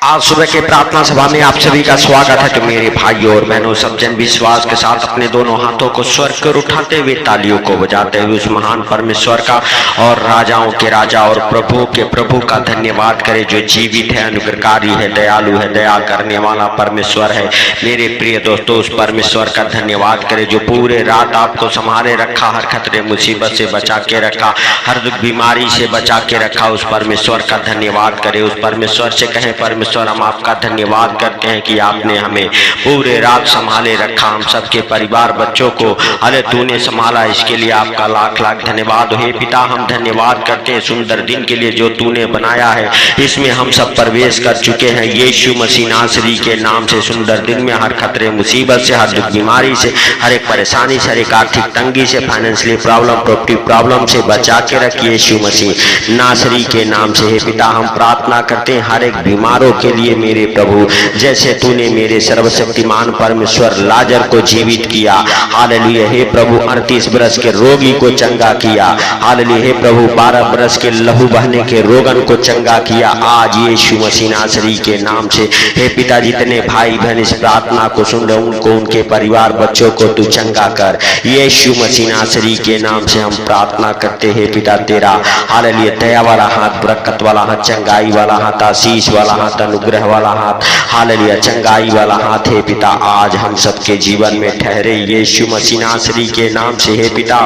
आज सुबह के प्रार्थना सभा में आप सभी का स्वागत है। तो मेरे भाइयों और बहनों, सब जन विश्वास के साथ अपने दोनों हाथों को स्वर्ग कर उठाते हुए तालियों को बजाते हुए उस महान परमेश्वर का और राजाओं के राजा और प्रभु के प्रभु का धन्यवाद करें, जो जीवित है, अनुग्रहकारी है, दयालु है, दया करने वाला परमेश्वर है। मेरे प्रिय दोस्तों, उस परमेश्वर का धन्यवाद करें जो पूरे रात आपको संभाले रखा, हर खतरे मुसीबत से बचा के रखा, हर दुख बीमारी से बचा के रखा। उस परमेश्वर का धन्यवाद करें। उस परमेश्वर से कहें, परमेश्वर हम आपका धन्यवाद करते हैं कि आपने हमें पूरे रात संभाले रखा, हम सबके परिवार बच्चों को अरे तूने संभाला, इसके लिए आपका लाख लाख धन्यवाद। हे पिता, हम धन्यवाद करते हैं सुंदर दिन के लिए जो तूने बनाया है, इसमें हम सब प्रवेश कर चुके हैं। यीशु मसीह नासरी के नाम से सुंदर दिन में हर खतरे मुसीबत से, हर दुख बीमारी से, हर एक परेशानी से, हर एक आर्थिक तंगी से, फाइनेंशियली प्रॉब्लम, प्रॉपर्टी प्रॉब्लम से बचा के रख यीशु मसीह नासरी के नाम से। हे पिता, हम प्रार्थना करते हैं हर एक बीमारों के लिए मेरे प्रभु, जैसे तूने मेरे सर्वशक्तिमान परमेश्वर लाजर को जीवित किया, हालेलुया। हे प्रभु, 38 बरस के रोगी को चंगा किया, हालेलुया। हे प्रभु, 12 बरस के लहू बहने के रोगन को चंगा किया आज यीशु मसीह नासरी के नाम से। हे पिता, जितने भाई बहन इस प्रार्थना को सुन रहे उनको, उनके परिवार बच्चों को तू चंगा कर यीशु मसीह नासरी के नाम से हम प्रार्थना करते हैं। पिता, तेरा हालेलुया दया वाला हाथ, बरकत वाला हाथ, चंगाई वाला हाथ, आशीष वाला हाथ, अनुग्रह वाला हाथ, हालेलुया चंगाई वाला हाथ है पिता, आज हम सबके जीवन में ठहरे यीशु मसीह नासरी के नाम से। हे पिता,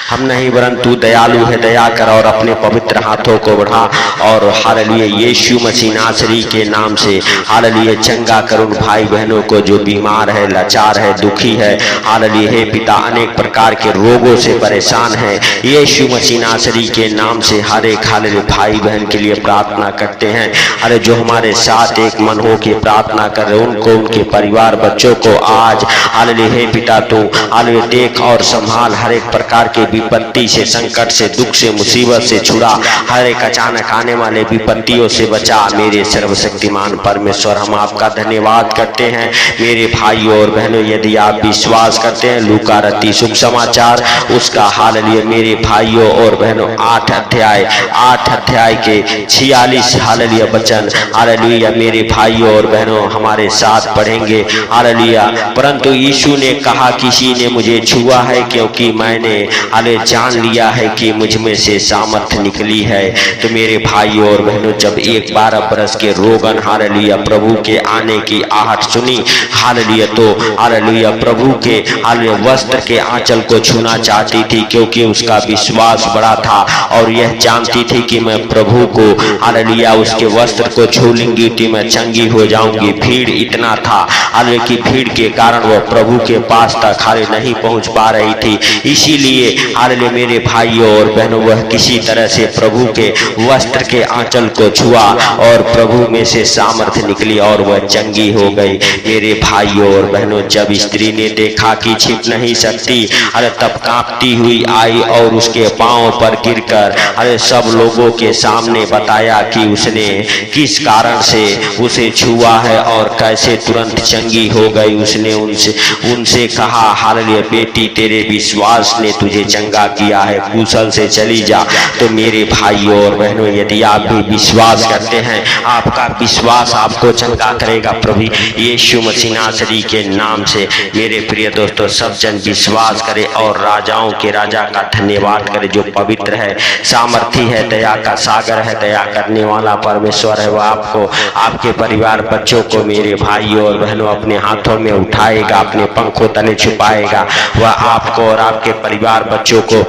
हम नहीं वरन तू दयालु है, दया कर और अपने पवित्र हाथों को बढ़ा और हालेलुया यीशु मसीह नासरी के नाम से हालेलुया चंगा कर उन भाई बहनों को जो बीमार है, लाचार है, दुखी है, हालेलुया। हे पिता, अनेक प्रकार के रोगों से परेशान है यीशु मसीह नासरी के नाम से हर एक हालेलुया भाई बहन के लिए प्रार्थना करते हैं। अरे जो हमारे साथ एक मन हो के प्रार्थना कर रहे उनको, उनके परिवार बच्चों को आज हालेलुया हे पिता तू हालेलुया देख और संभाल, हर एक प्रकार के विपत्ति से, संकट से, दुख से, मुसीबत से छुड़ा, हर एक अचानक आने वाले विपत्तियों से बचा मेरे सर्वशक्तिमान परमेश्वर। हम आपका धन्यवाद करते हैं मेरे भाइयों और बहनों। यदि आप विश्वास करते हैं लूका रत्ती शुभ समाचार उसका हालेलुया मेरे भाइयों और बहनों 8 अध्याय के 46 हालेलुया वचन हालेलुया मेरे भाइयों और बहनों हमारे साथ पढ़ेंगे हालेलुया। परंतु यीशु ने कहा, किसी ने मुझे छुआ है क्योंकि मैंने हालेलुया जान लिया है कि मुझ में से सामर्थ निकली है। तो मेरे भाइयों और बहनों, जब एक 12 बरस के रोगन हालेलुया प्रभु के आने की आहट सुनी हालेलुया, तो हालेलुया प्रभु के हालेलुया वस्त्र के आंचल को छूना चाहती थी, क्योंकि उसका विश्वास बड़ा था और यह जानती थी कि मैं प्रभु को हालेलुया उसके वस्त्र को छू लूंगी तो मैं चंगी हो जाऊंगी। भीड़ इतना था हालेलुया की भीड़ के कारण वह प्रभु के पास तक हालेलुया नहीं पहुंच पा रही थी। इसीलिए हालेलुया मेरे भाइयों और बहनों वह किसी तरह से प्रभु के वस्त्र के आंचल को छुआ और प्रभु में से सामर्थ्य निकली और वह चंगी हो गई। मेरे भाइयों और बहनों, जब स्त्री ने देखा कि छिप नहीं सकती अरे तब कांपती हुई आई और उसके पांव पर गिरकर अरे सब लोगों के सामने बताया कि उसने किस कारण से उसे छुआ है और कैसे तुरंत चंगी हो गई। उसने उनसे कहा, हालेलुया बेटी तेरे विश्वास ने तुझे चंगा किया है, कुशल से चली जा। तो मेरे भाइयों और बहनों, यदि आप भी विश्वास करते हैं आपका विश्वास आपको चंगा करेगा प्रभु यीशु मसीह नासरी के नाम से। मेरे प्रिय दोस्तों, सब जन विश्वास करें और राजाओं के राजा का धन्यवाद करें जो पवित्र है, सामर्थी है, दया का सागर है, दया करने वाला परमेश्वर है। वह आपको, आपके परिवार बच्चों को मेरे भाइयों और बहनों अपने हाथों में उठाएगा, अपने पंखों तले छुपाएगा। वह आपको और आपके परिवार बच्चों को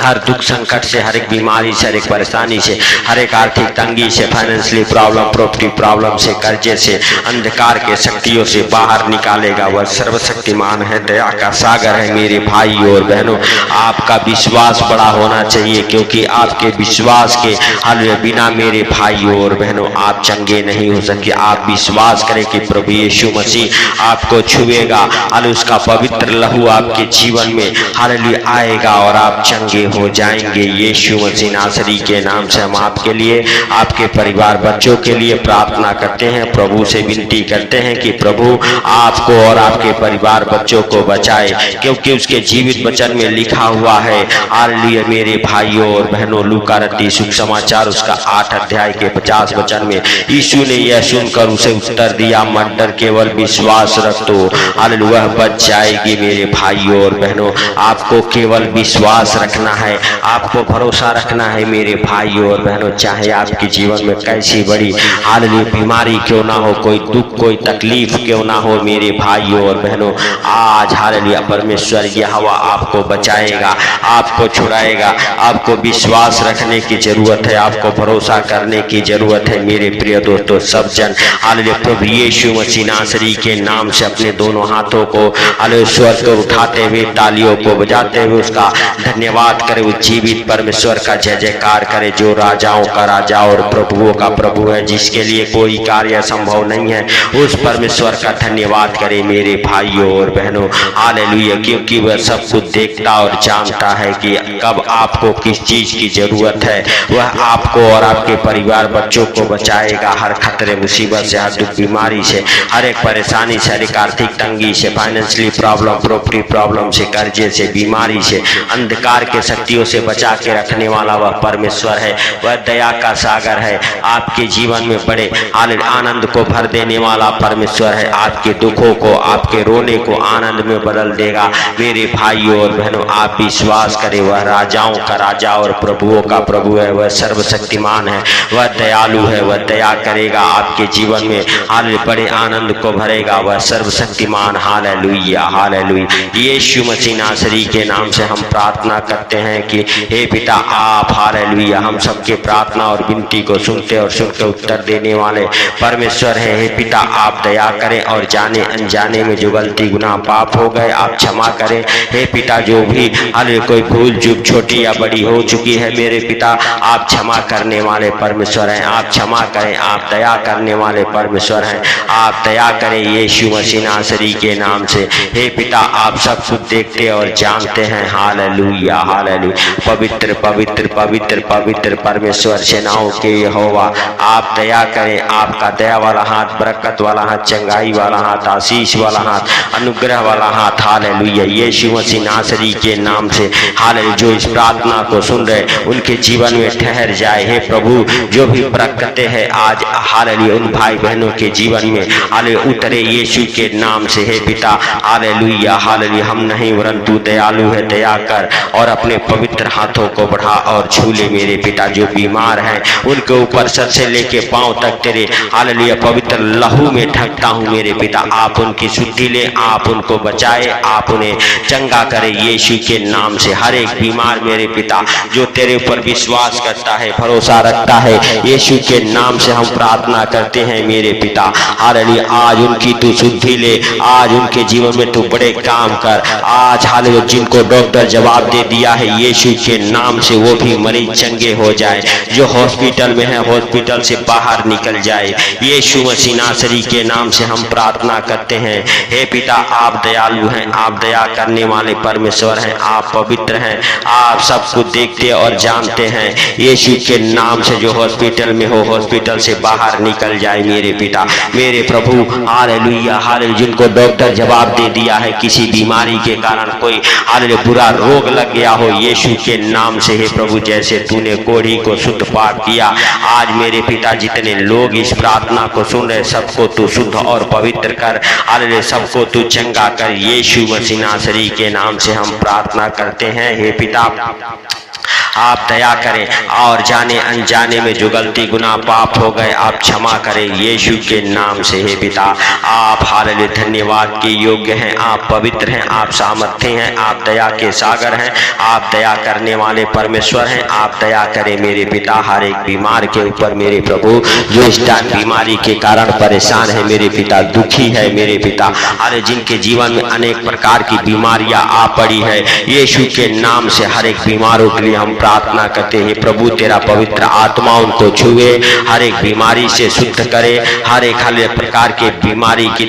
हर दुख संकट से, हर एक बीमारी से, हर एक परेशानी से, हर एक आर्थिक तंगी से, फाइनेंशियली प्रॉब्लम, प्रॉपर्टी प्रॉब्लम से, कर्जे से, अंधकार के शक्तियों से बाहर निकालेगा। वह सर्वशक्तिमान है, दया का सागर है। मेरे भाइयों और बहनों, आपका विश्वास बड़ा होना चाहिए, क्योंकि आपके विश्वास के हालेलुया बिना मेरे भाइयों और बहनों आप चंगे नहीं हो सकते। आप विश्वास करें कि प्रभु यीशु मसीह आपको छुएगा, हालेलुया उसका पवित्र लहू आपके जीवन में हालेलुया आएगा और आप चंगे हो जाएंगे यीशु मसीह नासरी के नाम से। हम आपके लिए, आपके परिवार बच्चों के लिए प्रार्थना करते हैं, प्रभु से विनती करते हैं कि प्रभु आपको और आपके परिवार बच्चों को बचाए, क्योंकि उसके जीवित वचन में लिखा हुआ है हालेलुया मेरे भाइयों और बहनों, लूका रत्ती शुभ समाचार उसका 8 अध्याय के 50 वचन में। यीशु ने यह सुनकर उसे उत्तर दिया, मत डर, केवल विश्वास रख तो हालेलुया बच जाएगी। मेरे भाइयों और बहनों, आपको केवल विश्वास रखना है, आपको भरोसा रखना है मेरे भाइयों और बहनों। चाहे आपके जीवन में कैसी बड़ी हालेलुया बीमारी क्यों ना हो, कोई दुख कोई तकलीफ क्यों ना हो मेरे भाइयों और बहनों, आज हालेलुया परमेश्वर यहोवा आपको बचाएगा, आपको छुड़ाएगा। आपको विश्वास रखने की जरूरत है, आपको भरोसा करने की जरूरत है मेरे प्रिय दोस्तों। सब जन हालेलुया प्रभु यीशु मसीह नासरी के नाम से अपने दोनों हाथों को हालेलुया स्वर को उठाते हुए, तालियों को बजाते हुए उसका धन्यवाद करें। उस जीवित परमेश्वर का जय जयकार करें, जो राजाओं का राजा और प्रभुओं का प्रभु है, जिसके लिए कोई कार्य संभव नहीं है। उस परमेश्वर का धन्यवाद करें मेरे भाइयों और बहनों, हालेलुया, क्योंकि वह सब कुछ देखता और जानता है कि कब आपको किस चीज की जरूरत है। वह आपको और आपके परिवार बच्चों को बचाएगा हर खतरे मुसीबत से, हर दुख बीमारी से, हर एक परेशानी से, हर एक आर्थिक तंगी से, फाइनेंशियली प्रॉब्लम, प्रॉपर्टी प्रॉब्लम से, कर्जे से, बीमारी से, अंधकार के शक्तियों से बचा के रखने वाला वह परमेश्वर है। वह दया का सागर है, आपके जीवन में बड़े आनंद को भर देने वाला परमेश्वर है। आपके दुखों को, आपके रोने को आनंद में बदल देगा मेरे भाइयों और बहनों। आप विश्वास करें, वह राजाओं का राजा और प्रभुओं का प्रभु है, वह सर्वशक्तिमान है, वह दयालु है, वह दया करेगा आपके जीवन में, हालेलुया बड़े आनंद को भरेगा, वह सर्वशक्तिमान। Hallelujah hallelujah. यीशु मसीह नासरी के नाम से हम प्रार्थना करते हैं कि हे पिता आप हालेलुया हम सबके प्रार्थना और विनती को सुनते और सुनकर उत्तर देने वाले परमेश्वर है। हे पिता आप दया करें और जाने अनजाने में जो गलती गुनाह पाप हो गए आप क्षमा करें। हे पिता जो भी हालेलुया कोई भूल चूक छोटी या बड़ी हो चुकी है मेरे पिता, आप क्षमा करने वाले परमेश्वर हैं, आप क्षमा करें, आप दया करने वाले परमेश्वर हैं, आप दया करें यीशु मसीह नासरी के नाम से। हे पिता आप सब कुछ देखते और जानते हैं। Hallelujah hallelujah. पवित्र पवित्र पवित्र पवित्र परमेश्वर सेनाओं के यहोवा आप दया करें, आपका दया वाला हाथ, बरकत वाला हाथ, चंगाई वाला हाथ, आशीष वाला हाथ, अनुग्रह वाला हाथ हालेलुया यीशु मसीह नासरी के नाम से हालेलुया जो इस प्रार्थना को सुन रहे उनके जीवन में ठहर जाए। हे प्रभु जो भी बरकतें हैं आज हालेलुया उन भाई बहनों के जीवन में हालेलुया उतरे यीशु के नाम से। हे पिता हालेलुया हालेलुया हम नहीं परंतु दयालु है, दया कर और अपने पवित्र हाथों को बढ़ा और छू ले मेरे पिता। जो बीमार हैं उनके ऊपर सर से लेके पांव तक तेरे हालेलुया पवित्र लहू में ढकता हूँ मेरे पिता। आप उनकी शुद्धि ले, आप उनको बचाए, आप उन्हें चंगा करे यीशु के नाम से। हर एक बीमार मेरे पिता जो तेरे ऊपर विश्वास करता है, भरोसा रखता है, यीशु के नाम से हम प्रार्थना करते हैं मेरे पिता। हालेलुया आज उनकी तू शुद्धि ले, आज उनके जीवन में तू बड़े काम कर। आज हालेलुया जिनको डॉक्टर जवाब दे दिया है यीशु के नाम से वो भी मरीज चंगे हो जाए, जो हॉस्पिटल में है हॉस्पिटल से बाहर निकल जाए यीशु मसीह नासरी के नाम से हम प्रार्थना करते हैं। हे पिता आप दयालु हैं, आप दया करने वाले परमेश्वर हैं, आप पवित्र हैं, आप सब कुछ देखते और जानते हैं। यीशु के नाम से जो हॉस्पिटल में हो हॉस्पिटल से बाहर निकल जाए मेरे पिता मेरे प्रभु। हालेलुया हालेलुया जिनको डॉक्टर जवाब दे दिया है किसी बीमारी के कारण, कोई हालेलुया बुरा रोग लग गया हो यीशु के नाम से। हे प्रभु जैसे तूने कोढ़ी को शुद्ध पाक किया, आज मेरे पिता जितने लोग इस प्रार्थना को सुन रहे सबको तू शुद्ध और पवित्र कर, हालेलुया सबको तू चंगा कर यीशु मसीह नासरी के नाम से हम प्रार्थना करते हैं। हे पिता आप दया करें और जाने अनजाने में जो गलती गुनाह पाप हो गए आप क्षमा करें यीशु के नाम से। हे पिता आप हालेलुया धन्यवाद के योग्य हैं, आप पवित्र हैं, आप सामर्थ्य हैं, आप दया के सागर हैं, आप दया करने वाले परमेश्वर हैं। आप दया करें मेरे पिता हर एक बीमार के ऊपर मेरे प्रभु जो इस टाइम बीमारी के कारण परेशान है मेरे पिता, दुखी है मेरे पिता, अरे जिनके जीवन में अनेक प्रकार की बीमारियां आ पड़ी है यीशु के नाम से हर एक बीमारों के लिए हम प्रार्थना करते हैं। प्रभु तेरा पवित्र आत्मा उनको छुए, हर एक बीमारी से शुद्ध करे, हर एक प्रकार के बीमारी की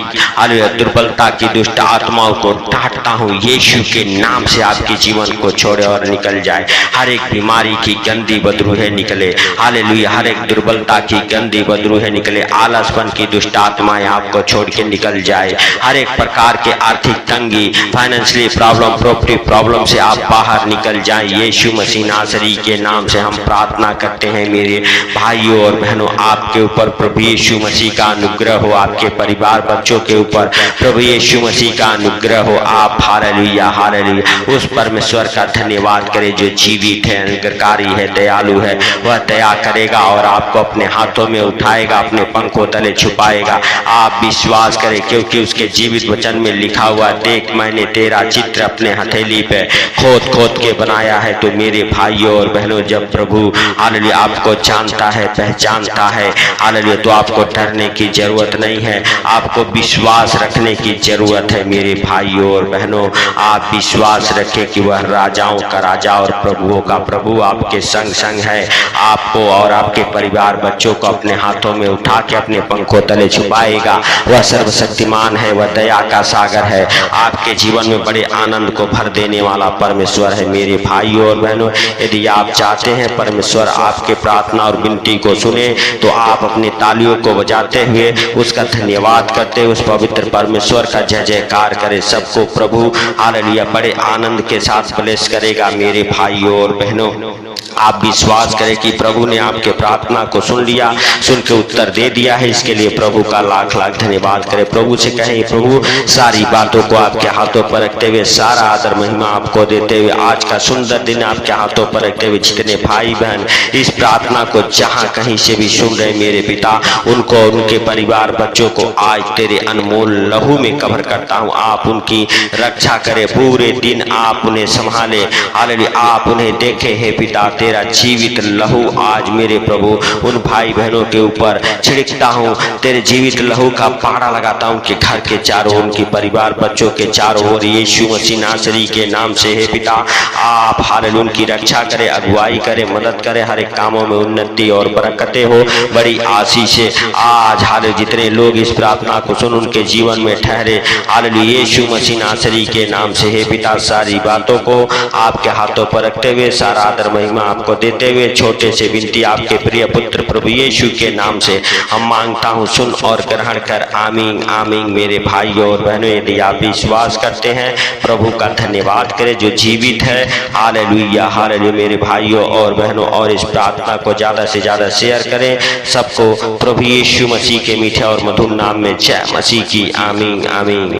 दुर्बलता की दुष्ट आत्माओं को डांटता हूँ यीशु के नाम से। आपके जीवन को छोड़े और निकल जाए, हर एक बीमारी की गंदी बदरूहें निकले हालेलुया, हर एक दुर्बलता की गंदी बदरूहें निकले, आलसपन की दुष्ट आत्माएं आपको छोड़ के निकल जाए, हर एक प्रकार के आर्थिक तंगी, फाइनेंशियली प्रॉब्लम, प्रॉपर्टी प्रॉब्लम से आप बाहर निकल जाए यीशु मसीह मसीह नासरी के नाम से हम प्रार्थना करते हैं मेरे भाइयों और बहनों। आपके ऊपर प्रभु यीशु मसीह का अनुग्रह हो, आपके परिवार बच्चों के ऊपर प्रभु यीशु मसीह का अनुग्रह हो। आप हालेलुया हालेलुया उस परमेश्वर का धन्यवाद करें जो जीवित है, अनुग्रहकारी है, दयालु है। वह दया करेगा और आपको अपने हाथों में उठाएगा, अपने पंखों तले छुपाएगा। आप विश्वास करें क्योंकि उसके जीवित वचन में लिखा हुआ, देख मैंने तेरा चित्र अपने हथेली पे खोद खोद के बनाया है। तो मेरे भाइयों और बहनों, जब प्रभु हालेलुया आपको जानता है, पहचानता है हालेलुया, तो आपको डरने की जरूरत नहीं है, आपको विश्वास रखने की जरूरत है। मेरे भाइयों और बहनों, आप विश्वास रखें कि वह राजाओं का राजा और प्रभुओं का प्रभु आपके संग संग है। आपको और आपके परिवार बच्चों को अपने हाथों में उठा के अपने पंखों तले छुपाएगा। वह सर्वशक्तिमान है, वह दया का सागर है, आपके जीवन में बड़े आनंद को भर देने वाला परमेश्वर है। मेरे भाइयों और बहनों, यदि आप चाहते हैं परमेश्वर आपके प्रार्थना और विनती को सुने, तो आप अपनी तालियों को बजाते हुए उसका धन्यवाद करते हुए उस पवित्र परमेश्वर का जय जयकार करें। सबको प्रभु हालेलुया बड़े आनंद के साथ ब्लेस करेगा। मेरे भाइयों और बहनों, आप विश्वास करें कि प्रभु ने आपके प्रार्थना को सुन लिया, सुन के उत्तर दे दिया है। इसके लिए प्रभु का लाख लाख धन्यवाद करें। प्रभु से कहें, प्रभु सारी बातों को आपके हाथों पर रखते हुए, सारा आदर महिमा आपको देते हुए, आज का सुंदर दिन आपके हाथों पर रखते हुए, जितने भाई बहन इस प्रार्थना को जहां कहीं से भी सुन रहे मेरे पिता, उनको उनके परिवार बच्चों को आज तेरे अनमोल लहू में कवर करता हूँ। आप उनकी रक्षा करें, पूरे दिन आप उन्हें संभाले हालेलुया, आप उन्हें देखे। हे पिता, तेरा जीवित लहू आज मेरे प्रभु उन भाई बहनों के ऊपर छिड़कता हूँ। तेरे जीवित लहू का पाड़ा लगाता हूँ कि घर के चारों, उनके परिवार बच्चों के चारों ओर यीशु मसीह नासरी के नाम से हे पिता आप हालेलुया उनकी रक्षा करें, अगुवाई करें, मदद करें, हर एक कामों में उन्नति और बरकतें हो, बड़ी आशीष से आज हालेलुया जितने लोग इस प्रार्थना को सुन उनके जीवन में ठहरे हालेलुया यीशु मसीह नासरी के नाम से हे पिता। सारी बातों को आपके हाथों पर रखते हुए, सारा आदर महिमा आपको देते हुए, छोटे से विनती आपके प्रिय पुत्र प्रभु यीशु के नाम से हम मांगता हूँ, सुन और ग्रहण कर। आमीन आमीन। मेरे भाइयों और बहनों, यदि आप विश्वास करते हैं, प्रभु का धन्यवाद करें जो जीवित है। हालेलुया हालेलुया मेरे भाइयों और बहनों, और इस प्रार्थना को ज्यादा से ज्यादा शेयर करें। सबको प्रभु यीशु मसीह के मीठे और मधुर नाम में जय मसीह की। आमीन आमीन।